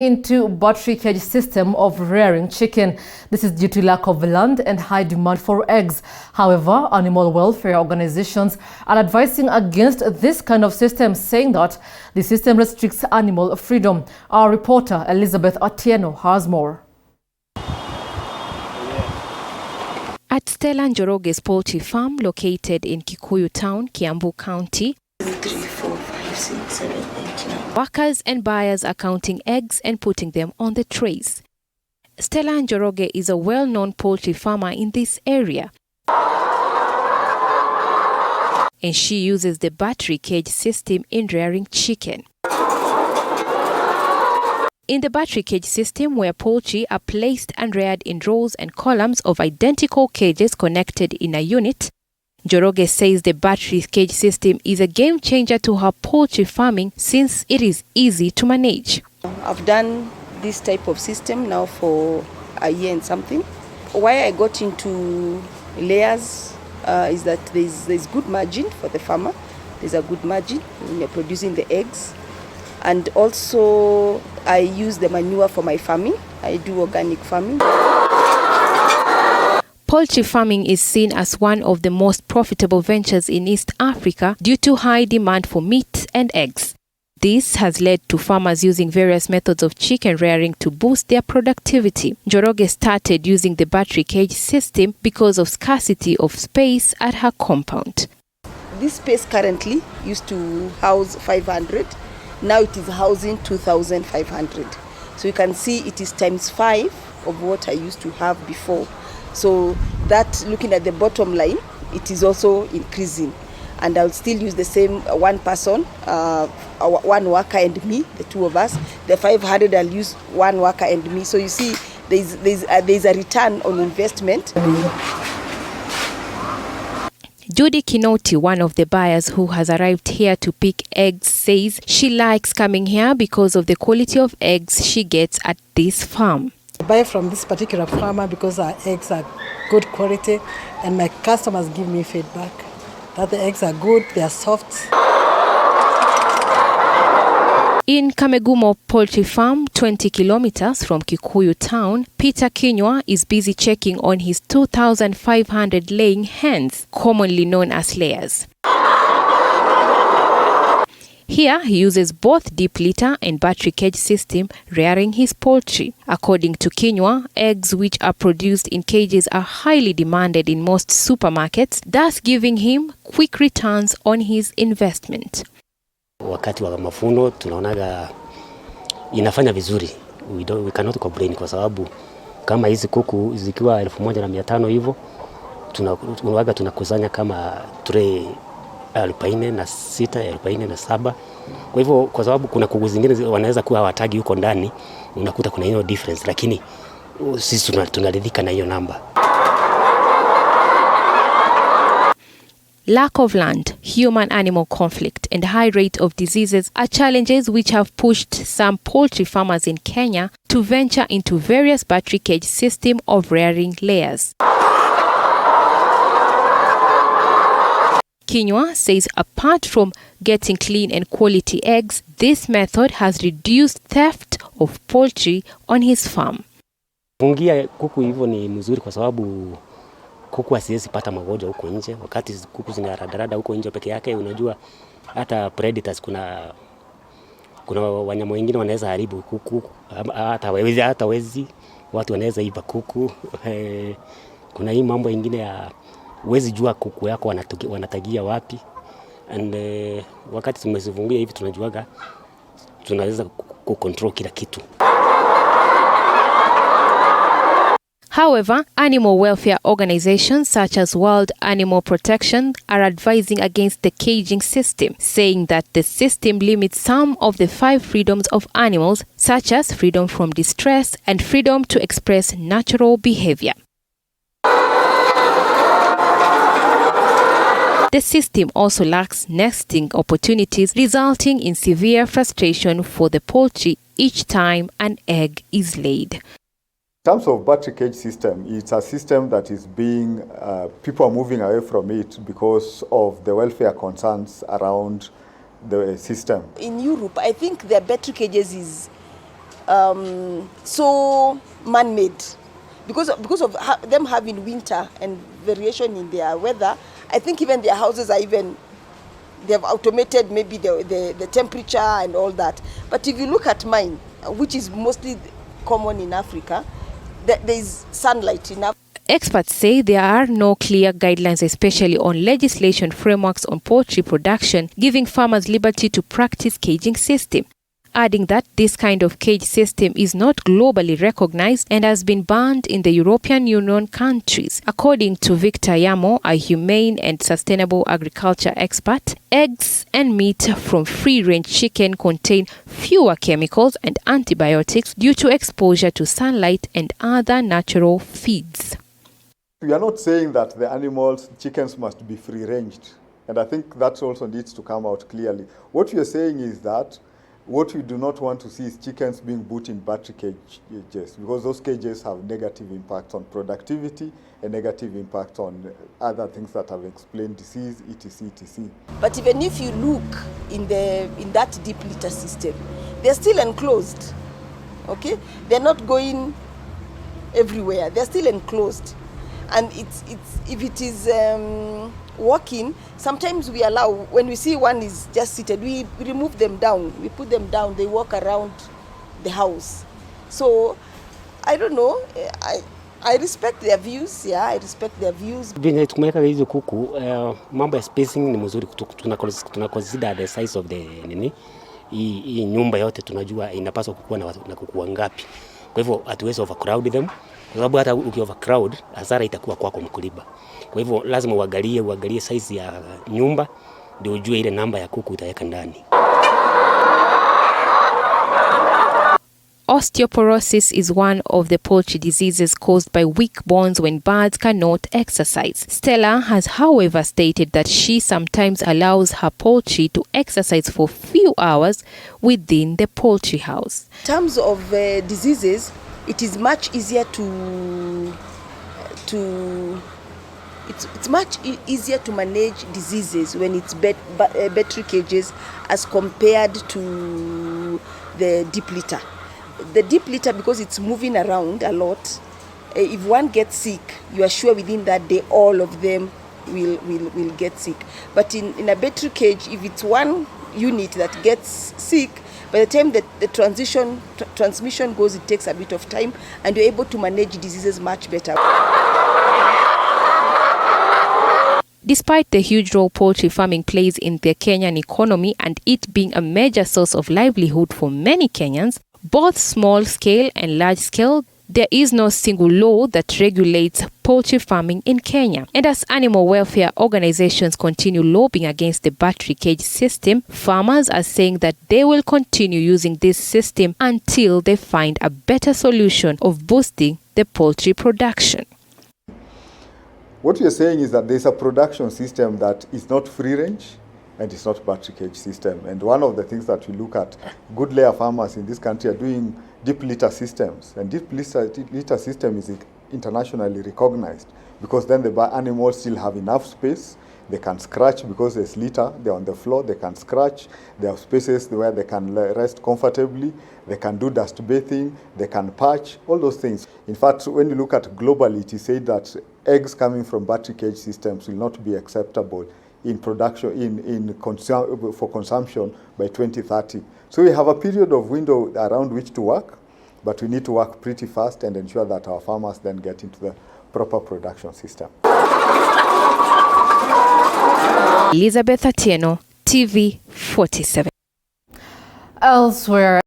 into battery cage system of rearing chicken. This is due to lack of land and high demand for eggs. However, animal welfare organizations are advising against this kind of system, saying that the system restricts animal freedom. Our reporter Elizabeth Atieno has more. At Stella Njoroge's poultry farm located in Kikuyu Town, Kiambu County, 3, 4, 5, 6, 7, 8, 9. Workers and buyers are counting eggs and putting them on the trays. Stella Njoroge is a well-known poultry farmer in this area, and she uses the battery cage system in rearing chicken. In the battery cage system, where poultry are placed and reared in rows and columns of identical cages connected in a unit, Njoroge says the battery cage system is a game changer to her poultry farming since it is easy to manage. I've done this type of system now for a year and something. Why I got into layers is that there's good margin for the farmer. There's a good margin when you're producing the eggs. And also I use the manure for my farming. I do organic farming. Poultry farming is seen as one of the most profitable ventures in East Africa due to high demand for meat and eggs. This has led to farmers using various methods of chicken rearing to boost their productivity. Njoroge started using the battery cage system because of scarcity of space at her compound. This space currently used to house 500. Now it is housing 2,500. So you can see it is times 5 of what I used to have before. So that, looking at the bottom line, it is also increasing. And I'll still use the same one person, one worker and me, the two of us. The 500 I'll use one worker and me. So you see there's a return on investment. Judy Kinoti, one of the buyers who has arrived here to pick eggs, says she likes coming here because of the quality of eggs she gets at this farm. I buy from this particular farmer because our eggs are good quality, and my customers give me feedback that the eggs are good, they are soft. In Kamegumo Poultry Farm, 20 kilometers from Kikuyu Town, Peter Kinywa is busy checking on his 2,500 laying hens, commonly known as layers. Here, he uses both deep litter and battery cage system rearing his poultry. According to Kinywa, eggs which are produced in cages are highly demanded in most supermarkets, thus giving him quick returns on his investment. Wakati wa mavuno tunaonaga inafanya vizuri. We cannot complain kwa sababu kama hizi kuku zikiwa 1,500 hivyo tunakusanya kama tray 46, 47. Kwa hivyo kwa sababu kuna kuku zingine wanaweza kuwa hawatagi huko ndani, unakuta kuna hiyo difference, lakini sisi tunaridhika na hiyo namba. Lack of land, human-animal conflict, and high rate of diseases are challenges which have pushed some poultry farmers in Kenya to venture into various battery cage system of rearing layers. Kinywa says apart from getting clean and quality eggs, this method has reduced theft of poultry on his farm. Fungia kuku hivyo ni mzuri kwa sababu kuku asiwezi pata magonjwa huko nje. Wakati kuku zinaradarada huko nje peke yake, unajua hata predators, kuna wanyama wengine wanaweza haribu kuku, hata wezi watu wanaweza iba kuku. Kuna hii mambo mengine ya wezi jua kuku yako wanatagia wapi, and wakati tumezifungia hivi tunajuaga tunaweza kucontrol kila kitu. However, animal welfare organizations such as World Animal Protection are advising against the caging system, saying that the system limits some of the 5 freedoms of animals, such as freedom from distress and freedom to express natural behavior. The system also lacks nesting opportunities, resulting in severe frustration for the poultry each time an egg is laid. In terms of battery cage system, it's a system that is being, people are moving away from it because of the welfare concerns around the system. In Europe, I think their battery cages is so man-made. Because of them having winter and variation in their weather, I think even their houses are they have automated maybe the temperature and all that. But if you look at mine, which is mostly common in Africa, there is sunlight enough. Experts say there are no clear guidelines, especially on legislation frameworks on poultry production, giving farmers liberty to practice caging system. Adding that this kind of cage system is not globally recognized and has been banned in the European Union countries. According to Victor Yamo, a humane and sustainable agriculture expert, eggs and meat from free-range chicken contain fewer chemicals and antibiotics due to exposure to sunlight and other natural feeds. We are not saying that the chickens must be free-ranged. And I think that also needs to come out clearly. What we are saying is that what we do not want to see is chickens being put in battery cages, because those cages have negative impact on productivity and negative impact on other things that I've explained, disease, etc., etc. But even if you look in that deep litter system, they're still enclosed. Okay, they're not going everywhere. They're still enclosed, and if it is walking, sometimes we allow, when we see one is just seated, we remove them down, we put them down, they walk around the house. So I don't know, I respect their views, I respect their views. Venye tumeweka hizo kuku, mambo ya spacing ni mzuri, tuna consider the size of the hii nyumba yote tunajua inapaswa kukua na kuku wangapi. Kwa hivyo hatuwezi overcrowd them, kwa sababu hata ukiovercrowd hasara itakuwa kwako mkulima. Kwa hivyo lazima uangalie size ya nyumba ndio ujue ile namba ya kuku utaweka ndani. Osteoporosis is one of the poultry diseases caused by weak bones when birds cannot exercise. Stella has, however, stated that she sometimes allows her poultry to exercise for few hours within the poultry house. In terms of diseases, it is much easier it's much easier to manage diseases when it's battery cages as compared to the deep litter. The deep litter, because it's moving around a lot, if one gets sick, you are sure within that day all of them will get sick. But in a battery cage, if it's one unit that gets sick, by the time that the transmission goes, it takes a bit of time, and you're able to manage diseases much better. Despite the huge role poultry farming plays in the Kenyan economy and it being a major source of livelihood for many Kenyans, both small-scale and large-scale, there is no single law that regulates poultry farming in Kenya. And as animal welfare organizations continue lobbying against the battery cage system, farmers are saying that they will continue using this system until they find a better solution of boosting the poultry production. What we are saying is that there's a production system that is not free-range and it's not battery cage system. And one of the things that we look at, good layer farmers in this country are doing deep litter systems. And deep litter system is internationally recognized because then the animals still have enough space. They can scratch because there's litter, they're on the floor, they can scratch. They have spaces where they can rest comfortably. They can do dust bathing, they can patch, all those things. In fact, when you look at globally, it is said that eggs coming from battery cage systems will not be acceptable in production, for consumption by 2030. So we have a period of window around which to work, but we need to work pretty fast and ensure that our farmers then get into the proper production system. Elizabeth Atieno, TV 47. Elsewhere.